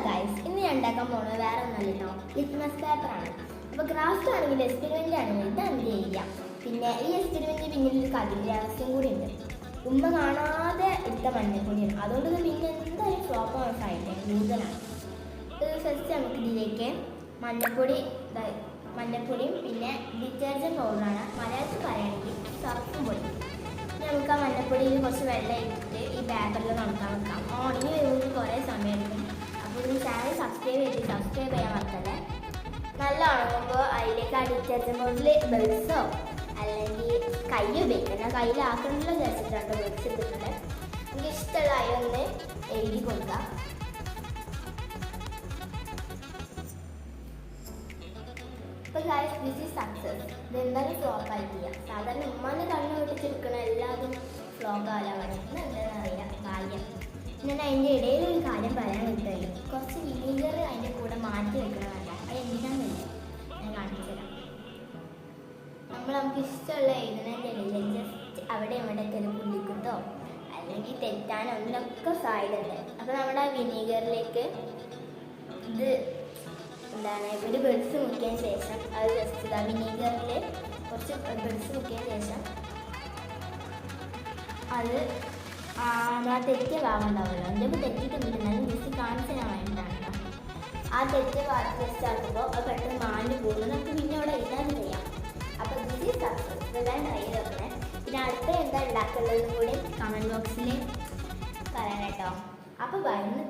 Guys, ഇന്ന് ഞാൻ ഉണ്ടാക്കാൻ പോകുന്നത് വേറെ ഒന്നല്ലോ, ലിറ്റ്മസ് പേപ്പറാണ്. അപ്പോൾ ക്രാഫ്റ്റ് ആണെങ്കിൽ എക്സ്പെരിമെൻ്റ് ആണെങ്കിൽ ഇതാണ് ചെയ്യുക. പിന്നെ ഈ എക്സ്പെരിമെൻ്റ് പിന്നിൽ ഒരു കഥയും രഹസ്യം കൂടി ഉണ്ട്. ഉമ്മ കാണാതെ എടുത്ത മഞ്ഞപ്പൊടിയാണ്, അതുകൊണ്ട് പിന്നെ എന്തായാലും ഫ്ലോപ്പ് ആവാൻ സാധ്യത കൂടുതലാണ്. ഫസ്റ്റ് നമുക്ക് ഇതിലേക്ക് മഞ്ഞപ്പൊടിയും പിന്നെ ഡിറ്റർജൻറ്റ് പൗഡറാണ്, മലയാളത്തിൽ പറയുകയാണെങ്കിൽ സർഫും പൊടി. നമുക്ക് ആ മഞ്ഞപ്പൊടിയിൽ കുറച്ച് വെള്ളം ഇട്ടിട്ട് ഈ പേപ്പറിൽ നടക്കാൻ വെക്കാം. ഉണങ്ങി വരുമ്പോൾ കുറേ സമയം എടുക്കും. അപ്പോൾ ഈ ചാനൽ സബ്സ്ക്രൈബ് ചെയ്യാൻ മറക്കല്ലേ. നല്ല ഉണങ്ങുമ്പോൾ അതിലേക്ക് ആ ഡിറ്റർജൻറ്റ് പൗഡറിൽ ബെൽസോ അല്ലെങ്കിൽ കൈ ഉപയോഗിക്കാം. ഞാൻ കയ്യിലാക്കണമെന്നുള്ള വിചാരിച്ചിട്ടുണ്ട് ബെൽസ് ഇട്ടിട്ടുണ്ട്. എനിക്ക് ഇഷ്ടമുള്ള അതിലൊന്ന് എഴുതി കൊടുക്കാം. ഇപ്പോൾ ഗൈസ്, ദിസ് ഈസ് സക്സസ്. ഇതെന്തായാലും ഫ്ലോപ്പ് ആയിട്ടില്ല. സാധാരണ ഉമ്മാൻ്റെ കണ്ണ് പൊട്ടിച്ചെടുക്കണ എല്ലാതും ഫ്ലോപ്പ് ആവാനാണ്. എന്താണെന്ന് അറിയാം കാര്യം. ഞാൻ അതിൻ്റെ ഇടയിൽ ഒരു കാര്യം പറയാൻ വിട്ടു. കുറച്ച് വിനീഗർ അതിൻ്റെ കൂടെ മാറ്റി വെക്കണമല്ല. അത് എന്തിനാണെന്നില്ല, ഞാൻ കാണിച്ചു തരാം. നമുക്ക് ഇഷ്ടമുള്ള എഴുതുന്നതിൻ്റെ ഇടയിൽ ജസ്റ്റ് അവിടെ ഇവിടെയൊക്കെ ഒരു പുള്ളിക്കുത്തോ അല്ലെങ്കിൽ തെറ്റാനോ ഒന്നിനൊക്കെ സാധ്യതയുണ്ട്. അപ്പോൾ നമ്മുടെ വിനീഗറിലേക്ക് ഇത് ഒരു ബെഡ്സ് മുക്കിയതിന് ശേഷം അത് ജസ്റ്റ് വിനീഗറിൽ കുറച്ച് ബെഡ്സ് മുക്കിയതിന് ശേഷം അത് ആ തെറ്റിയ ഭാഗം ഉണ്ടാവുമല്ലോ. എൻ്റെ ഇപ്പോൾ തെറ്റിയിട്ടൊന്നുമില്ലെന്നാലും ജസ്റ്റ് കാണിച്ചു തരാൻ വേണ്ടിയിട്ടാണ് കേട്ടോ. ആ തെറ്റിയ ഭാഗത്ത് ജസ്റ്റ് ആക്കുമ്പോൾ അത് പെട്ടെന്ന് മാഞ്ഞു പോകുന്നു. നമുക്ക് പിന്നെ അവിടെ എല്ലാം ചെയ്യാം. അപ്പോൾ ദിസ് ഈസ് സക്സസ്. ഇതെല്ലാം ട്രൈ ചെയ്ത് നോക്കണേ. പിന്നെ അടുത്ത എന്താ ഉണ്ടാക്കേണ്ടതെന്നും കൂടി കമൻറ്റ് ബോക്സിൽ പറയാൻ കേട്ടോ. അപ്പോൾ വരുന്ന